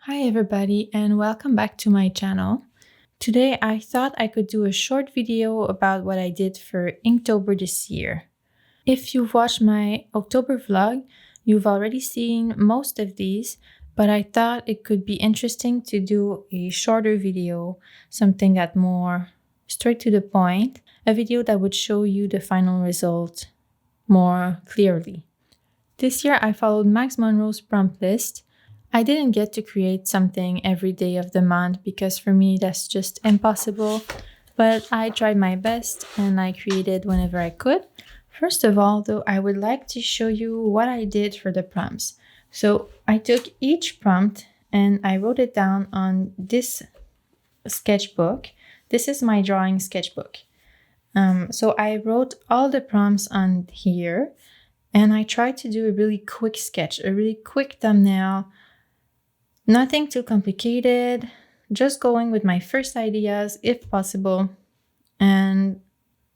Hi everybody and welcome back to my channel. Today I thought I could do a short video about what I did for Inktober this year. If you've watched my October vlog, you've already seen most of these, but I thought it could be interesting to do a shorter video, something that more straight to the point, a video that would show you the final result more clearly. This year I followed Max Monroe's prompt list. I didn't get to create something every day of the month because for me that's just impossible, but I tried my best and I created whenever I could. First of all, though, I would like to show you what I did for the prompts. So I took each prompt and I wrote it down on this sketchbook. This is my drawing sketchbook. So I wrote all the prompts on here and I tried to do a really quick sketch, a really quick thumbnail. Nothing too complicated, just going with my first ideas if possible. And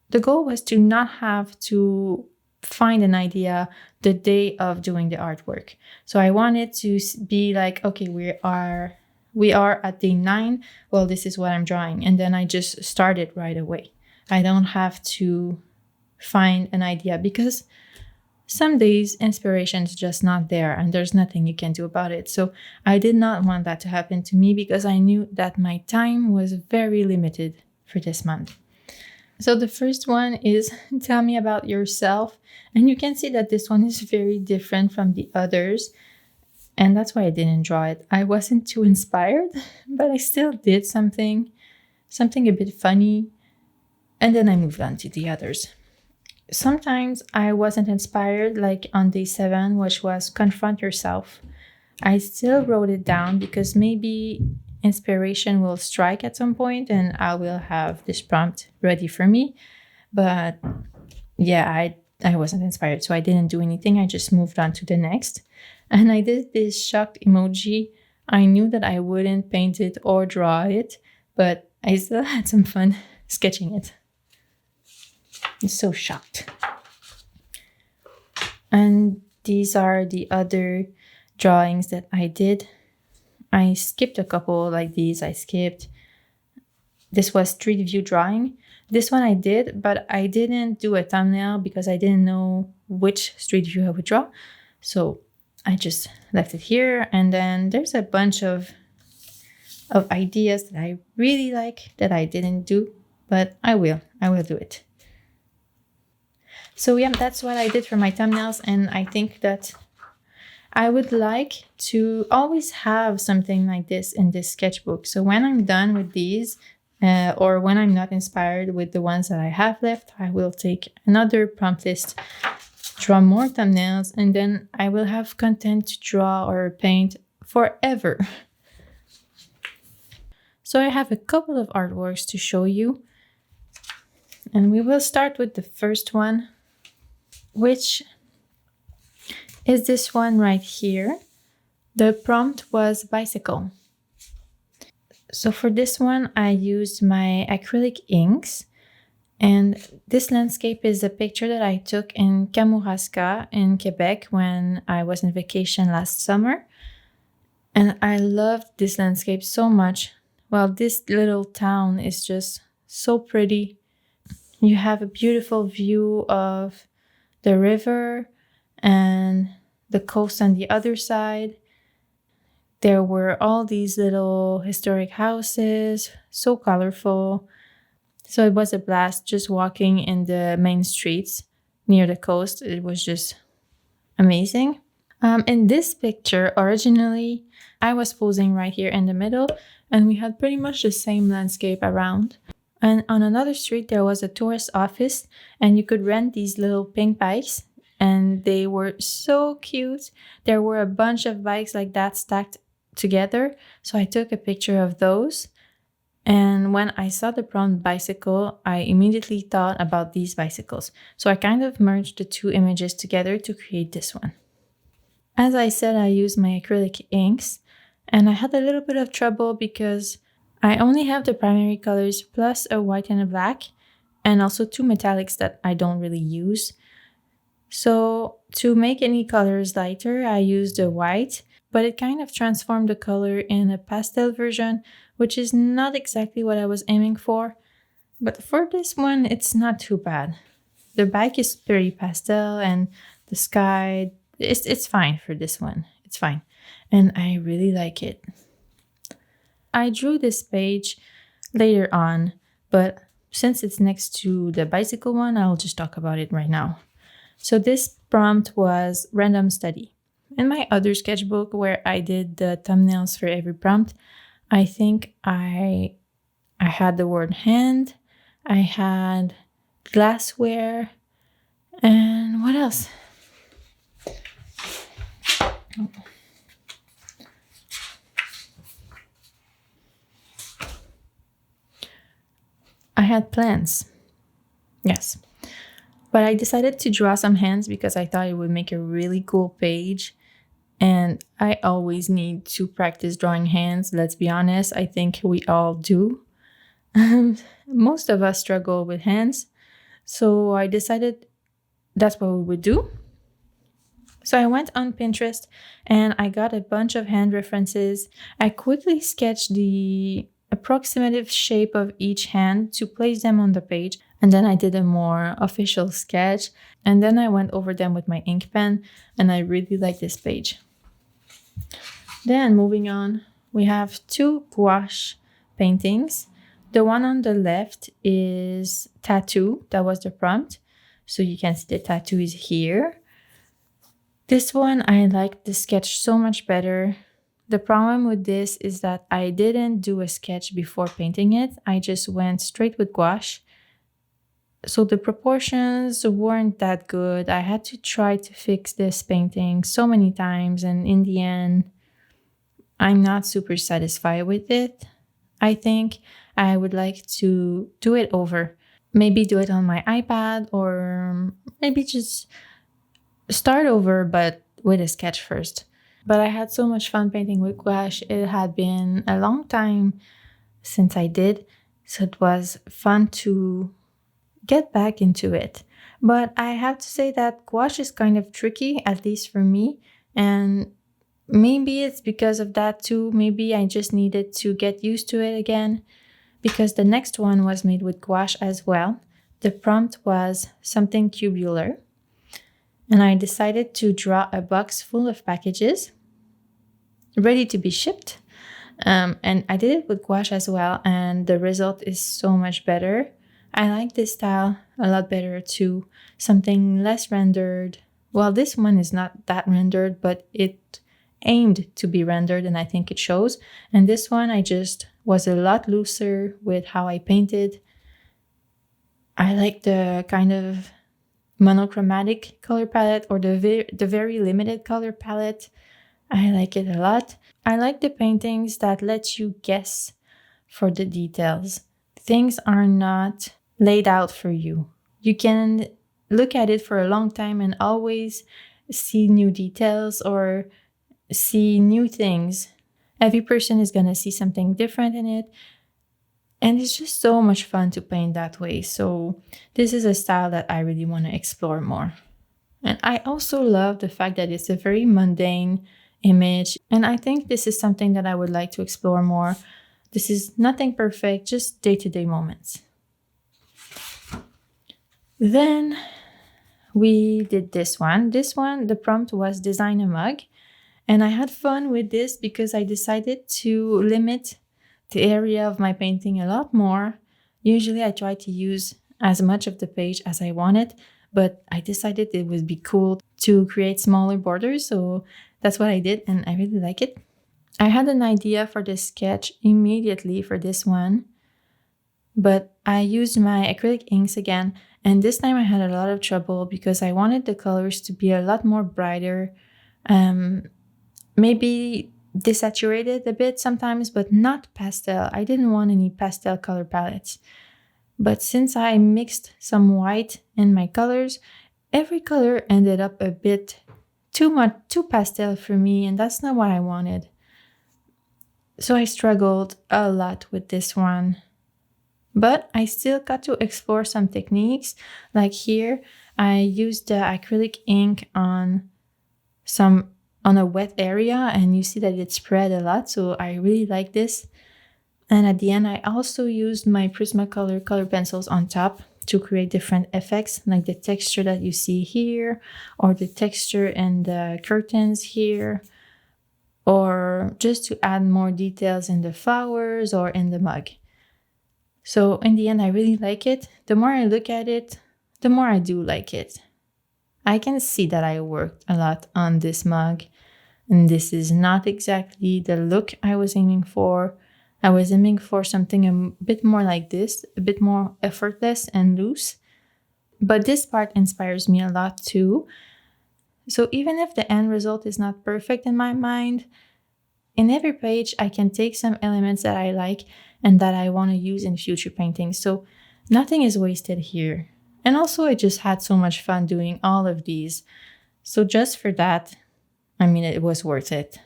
the goal was to not have to find an idea the day of doing the artwork. So I wanted to be like, okay, we are at day 9. Well, this is what I'm drawing. And then I just started right away. I don't have to find an idea because some days inspiration is just not there and there's nothing you can do about it. So I did not want that to happen to me because I knew that my time was very limited for this month. So the first one is tell me about yourself. And you can see that this one is very different from the others. And that's why I didn't draw it. I wasn't too inspired, but I still did something a bit funny. And then I moved on to the others. Sometimes I wasn't inspired, like on day 7, which was confront yourself. I still wrote it down because maybe inspiration will strike at some point and I will have this prompt ready for me. But yeah, I wasn't inspired, so I didn't do anything. I just moved on to the next. And I did this shocked emoji. I knew that I wouldn't paint it or draw it, but I still had some fun sketching it. I'm so shocked. And these are the other drawings that I did. I skipped a couple like these. This was street view drawing. This one I did, but I didn't do a thumbnail because I didn't know which street view I would draw. So I just left it here. And then there's a bunch of ideas that I really like that I didn't do, but I will do it. So yeah, that's what I did for my thumbnails, and I think that I would like to always have something like this in this sketchbook. So when I'm done with these, or when I'm not inspired with the ones that I have left, I will take another prompt list, draw more thumbnails, and then I will have content to draw or paint forever. So I have a couple of artworks to show you, and we will start with the first one, which is this one right here. The prompt was bicycle. So for this one, I used my acrylic inks. And this landscape is a picture that I took in Kamouraska in Quebec when I was on vacation last summer. And I loved this landscape so much. Well, this little town is just so pretty. You have a beautiful view of the river and the coast on the other side. There were all these little historic houses, so colorful. So it was a blast just walking in the main streets near the coast. It was just amazing. In this picture, originally, I was posing right here in the middle, and we had pretty much the same landscape around. And on another street, there was a tourist office, and you could rent these little pink bikes, and they were so cute. There were a bunch of bikes like that stacked together, so I took a picture of those. And when I saw the prompt bicycle, I immediately thought about these bicycles. So I kind of merged the two images together to create this one. As I said, I used my acrylic inks, and I had a little bit of trouble because I only have the primary colors plus a white and a black, and also 2 metallics that I don't really use. So to make any colors lighter, I used the white but it kind of transformed the color in a pastel version, which is not exactly what I was aiming for. But for this one, it's not too bad. The back is very pastel and the sky, it's fine for this one. It's fine. And I really like it. I drew this page later on, but since it's next to the bicycle one, I'll just talk about it right now. So this prompt was random study. In my other sketchbook where I did the thumbnails for every prompt, I think I had the word hand, I had glassware, and what else? I had plants. Yes. But I decided to draw some hands because I thought it would make a really cool page. And I always need to practice drawing hands. Let's be honest. I think we all do. Most of us struggle with hands. So I decided that's what we would do. So I went on Pinterest and I got a bunch of hand references. I quickly sketched the approximative shape of each hand to place them on the page. And then I did a more official sketch. And then I went over them with my ink pen. And I really like this page. Then moving on, we have two gouache paintings. The one on the left is tattoo. That was the prompt. So you can see the tattoo is here. This one, I like the sketch so much better. The problem with this is that I didn't do a sketch before painting it. I just went straight with gouache. So the proportions weren't that good. I had to try to fix this painting so many times, and in the end, I'm not super satisfied with it. I think I would like to do it over. Maybe do it on my iPad, or maybe just start over but with a sketch first. But I had so much fun painting with gouache. It had been a long time since I did, so it was fun to get back into it. But I have to say that gouache is kind of tricky, at least for me, and maybe it's because of that too. Maybe I just needed to get used to it again, because the next one was made with gouache as well. The prompt was something cubular. And I decided to draw a box full of packages ready to be shipped. And I did it with gouache as well, and the result is so much better. I like this style a lot better too. Something less rendered. Well, this one is not that rendered, but it aimed to be rendered, and I think it shows. And this one, I just was a lot looser with how I painted. I like the kind of monochromatic color palette, or the very limited color palette. I like it a lot. I like the paintings that let you guess for the details. Things are not laid out for you. You can look at it for a long time and always see new details or see new things. Every person is going to see something different in it. And it's just so much fun to paint that way. So this is a style that I really want to explore more. And I also love the fact that it's a very mundane image. And I think this is something that I would like to explore more. This is nothing perfect, just day-to-day moments. Then we did this one. This one, the prompt was design a mug. And I had fun with this because I decided to limit the area of my painting a lot more. Usually I try to use as much of the page as I wanted, but I decided it would be cool to create smaller borders, so that's what I did, and I really like it. I had an idea for this sketch immediately for this one, but I used my acrylic inks again, and this time I had a lot of trouble because I wanted the colors to be a lot more brighter, maybe desaturated a bit sometimes, but not pastel. I didn't want any pastel color palettes. But since I mixed some white in my colors, every color ended up a bit too pastel for me, and that's not what I wanted. So I struggled a lot with this one. But I still got to explore some techniques. Like here, I used the acrylic ink on some on a wet area, and you see that it spread a lot, so I really like this. And at the end, I also used my Prismacolor color pencils on top to create different effects, like the texture that you see here, or the texture in the curtains here, or just to add more details in the flowers or in the mug. So in the end, I really like it. The more I look at it, the more I do like it. I can see that I worked a lot on this mug, and this is not exactly the look I was aiming for. I was aiming for something a bit more like this, a bit more effortless and loose. But this part inspires me a lot too. So even if the end result is not perfect in my mind, in every page I can take some elements that I like and that I want to use in future paintings. So nothing is wasted here. And also I just had so much fun doing all of these. So just for that, I mean, it was worth it.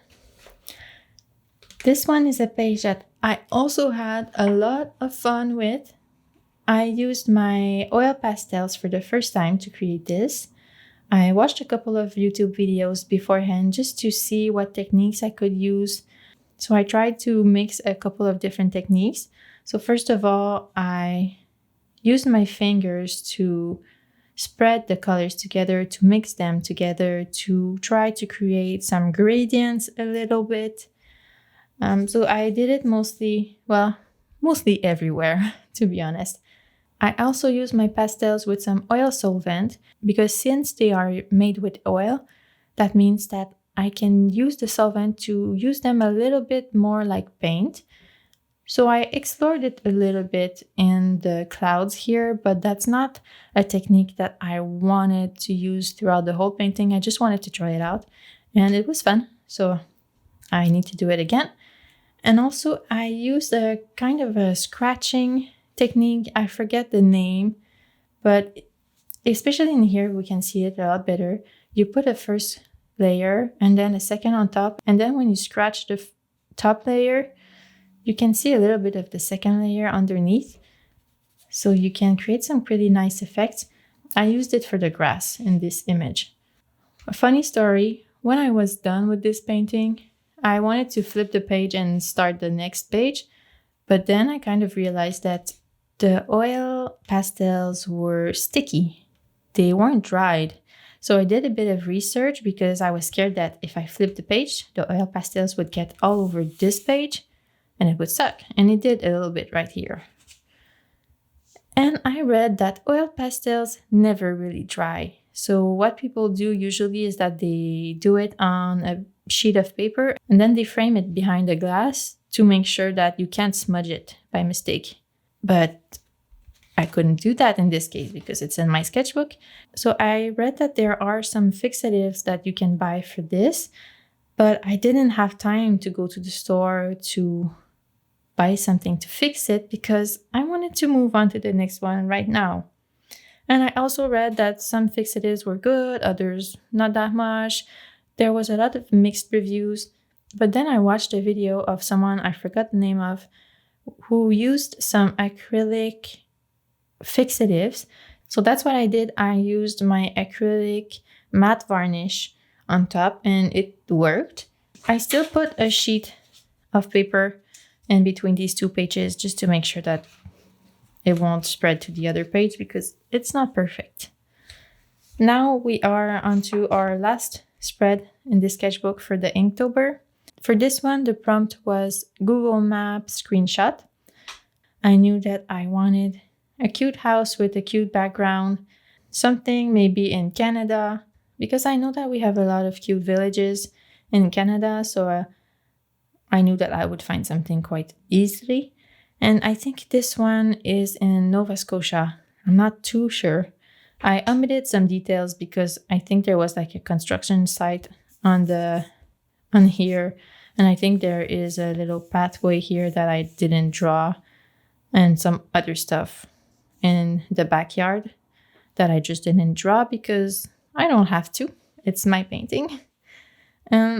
This one is a page that I also had a lot of fun with. I used my oil pastels for the first time to create this. I watched a couple of YouTube videos beforehand just to see what techniques I could use. So I tried to mix a couple of different techniques. So first of all, I used my fingers to spread the colors together, to mix them together, to try to create some gradients a little bit. So I did it mostly everywhere, to be honest. I also use my pastels with some oil solvent because since they are made with oil, that means that I can use the solvent to use them a little bit more like paint. So I explored it a little bit in the clouds here, but that's not a technique that I wanted to use throughout the whole painting. I just wanted to try it out and it was fun. So I need to do it again. And also I used a kind of a scratching technique. I forget the name, but especially in here, we can see it a lot better. You put a first layer and then a second on top. And then when you scratch the top layer, you can see a little bit of the second layer underneath. So you can create some pretty nice effects. I used it for the grass in this image. A funny story, when I was done with this painting, I wanted to flip the page and start the next page, but then I kind of realized that the oil pastels were sticky. They weren't dried. So I did a bit of research because I was scared that if I flipped the page, the oil pastels would get all over this page and it would suck. And it did a little bit right here. And I read that oil pastels never really dry. So what people do usually is that they do it on a sheet of paper and then they frame it behind the glass to make sure that you can't smudge it by mistake. But I couldn't do that in this case because it's in my sketchbook. So I read that there are some fixatives that you can buy for this, but I didn't have time to go to the store to buy something to fix it because I wanted to move on to the next one right now. And I also read that some fixatives were good, others not that much. There was a lot of mixed reviews, but then I watched a video of someone I forgot the name of who used some acrylic fixatives. So that's what I did. I used my acrylic matte varnish on top and it worked. I still put a sheet of paper in between these two pages just to make sure that it won't spread to the other page because it's not perfect. Now we are onto our last spread in the sketchbook for the Inktober. For this one, the prompt was Google Maps screenshot. I knew that I wanted a cute house with a cute background, something maybe in Canada, because I know that we have a lot of cute villages in Canada, so I knew that I would find something quite easily. And I think this one is in Nova Scotia. I'm not too sure. I omitted some details because I think there was like a construction site on here, and I think there is a little pathway here that I didn't draw and some other stuff in the backyard that I just didn't draw because I don't have to. It's my painting.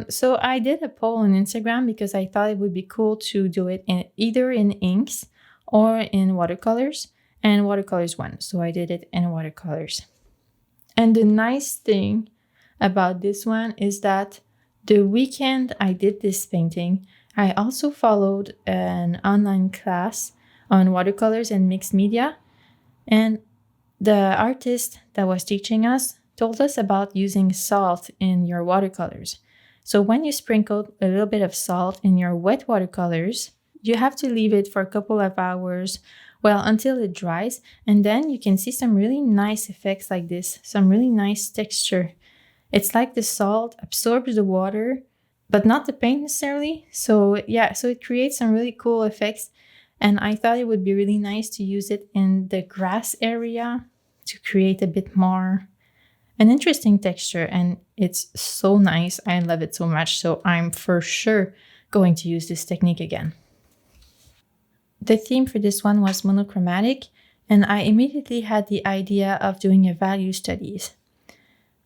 So I did a poll on Instagram because I thought it would be cool to do it either in inks or in watercolors, and watercolors won. So I did it in watercolors. And the nice thing about this one is that The weekend I did this painting, I also followed an online class on watercolors and mixed media, and the artist that was teaching us told us about using salt in your watercolors. So when you sprinkle a little bit of salt in your wet watercolors, you have to leave it for a couple of hours, well, until it dries, and then you can see some really nice effects like this, some really nice texture. It's like the salt absorbs the water, but not the paint necessarily. So yeah, so it creates some really cool effects. And I thought it would be really nice to use it in the grass area to create a bit more an interesting texture. And it's so nice. I love it so much. So I'm for sure going to use this technique again. The theme for this one was monochromatic, and I immediately had the idea of doing a value studies.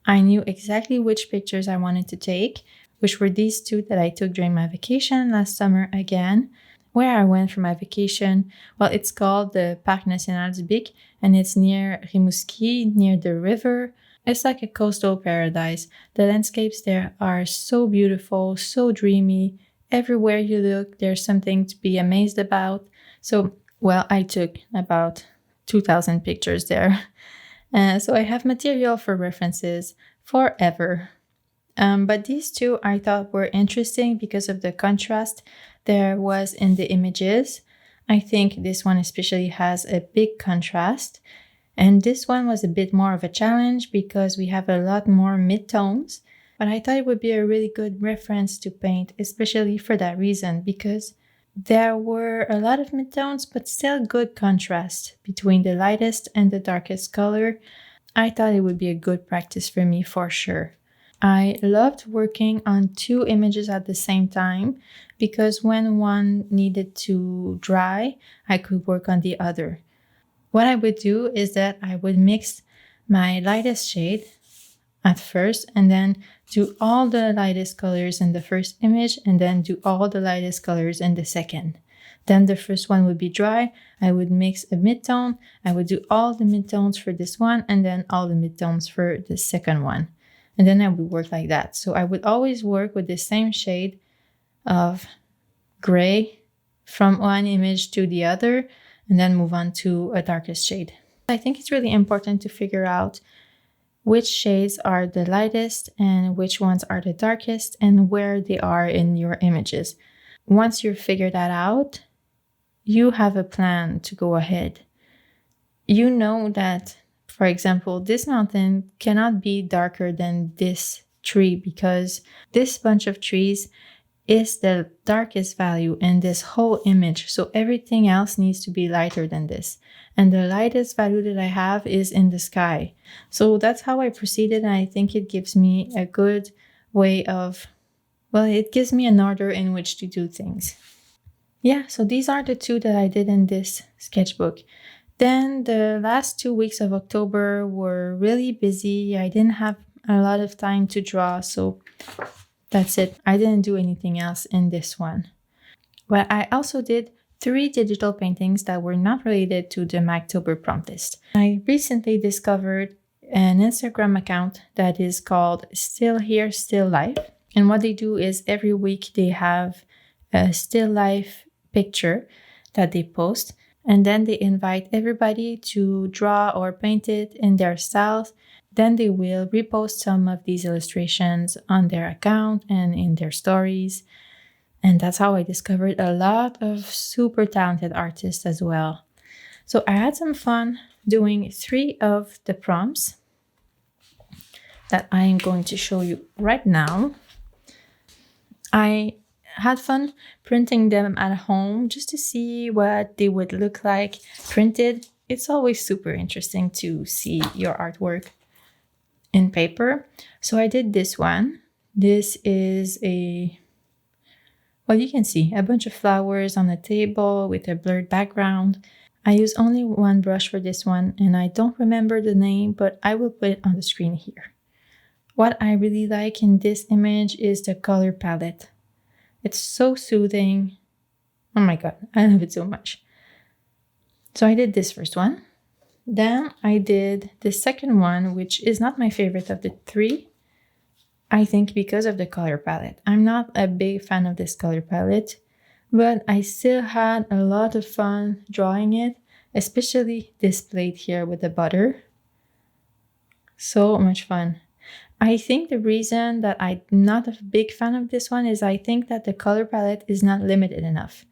I knew exactly which pictures I wanted to take, which were these two that I took during my vacation last summer again. Where I went for my vacation, well, it's called the Parc National du Bic, and it's near Rimouski, near the river. It's like a coastal paradise. The landscapes there are so beautiful, so dreamy. Everywhere you look, there's something to be amazed about. So, well, I took about 2,000 pictures there. So I have material for references forever. But these two I thought were interesting because of the contrast there was in the images. I think this one especially has a big contrast. And this one was a bit more of a challenge because we have a lot more midtones. But I thought it would be a really good reference to paint, especially for that reason, because there were a lot of midtones, but still good contrast between the lightest and the darkest color. I thought it would be a good practice for me for sure. I loved working on two images at the same time because when one needed to dry, I could work on the other. What I would do is that I would mix my lightest shade at first and then do all the lightest colors in the first image and then do all the lightest colors in the second. Then the first one would be dry. I would mix a midtone. I would do all the midtones for this one and then all the midtones for the second one. And then I would work like that. So I would always work with the same shade of gray from one image to the other and then move on to a darkest shade. I think it's really important to figure out which shades are the lightest and which ones are the darkest and where they are in your images. Once you figure that out, you have a plan to go ahead. You know that, for example, this mountain cannot be darker than this tree because this bunch of trees is the darkest value in this whole image. So everything else needs to be lighter than this. And the lightest value that I have is in the sky. So that's how I proceeded. And I think it gives me a good way of, well, it gives me an order in which to do things. Yeah, so these are the two that I did in this sketchbook. Then the last 2 weeks of October were really busy. I didn't have a lot of time to draw, so that's it. I didn't do anything else in this one. But I also did 3 digital paintings that were not related to the Inktober prompt list. I recently discovered an Instagram account that is called Still Here, Still Life. And what they do is every week they have a still life picture that they post. And then they invite everybody to draw or paint it in their styles. Then they will repost some of these illustrations on their account and in their stories. And that's how I discovered a lot of super talented artists as well. So I had some fun doing 3 of the prompts that I am going to show you right now. I had fun printing them at home just to see what they would look like printed. It's always super interesting to see your artwork in paper. So I did this one. This is well, you can see a bunch of flowers on a table with a blurred background. I use only one brush for this one and I don't remember the name, but I will put it on the screen here. What I really like in this image is the color palette. It's so soothing. Oh my God, I love it so much. So I did this first one. Then I did the second one, which is not my favorite of the 3. I think because of the color palette. I'm not a big fan of this color palette, but I still had a lot of fun drawing it, especially this plate here with the butter. So much fun. I think the reason that I'm not a big fan of this one is I think that the color palette is not limited enough.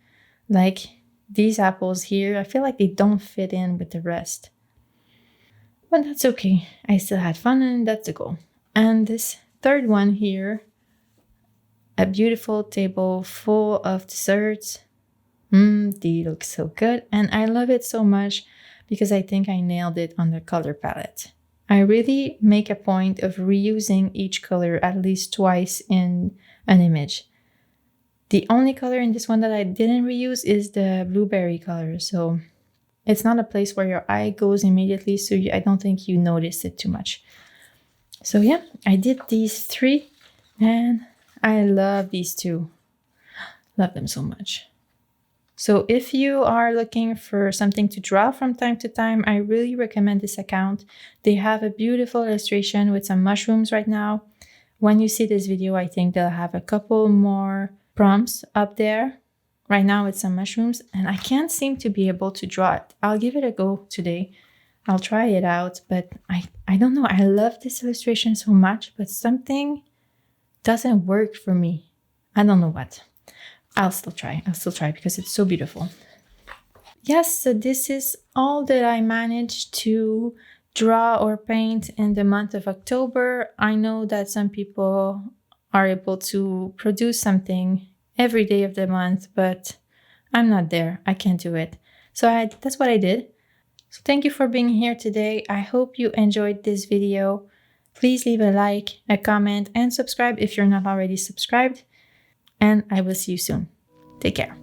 Like these apples here, I feel like they don't fit in with the rest. But that's okay. I still had fun and that's the goal. And this third one here, a beautiful table full of desserts. They look so good. And I love it so much because I think I nailed it on the color palette. I really make a point of reusing each color at least twice in an image. The only color in this one that I didn't reuse is the blueberry color. So it's not a place where your eye goes immediately. So I don't think you notice it too much. So yeah, I did these three and I love these two. Love them so much. So if you are looking for something to draw from time to time, I really recommend this account. They have a beautiful illustration with some mushrooms right now. When you see this video, I think they'll have a couple more prompts up there. Right now it's some mushrooms and I can't seem to be able to draw it. I'll give it a go today. I'll try it out, but I don't know. I love this illustration so much, but something doesn't work for me. I don't know what. I'll still try because it's so beautiful. Yes, so this is all that I managed to draw or paint in the month of October. I know that some people are able to produce something every day of the month, but I'm not there. I can't do it. So that's what I did. So thank you for being here today. I hope you enjoyed this video. Please leave a like, a comment, and subscribe if you're not already subscribed. And I will see you soon. Take care.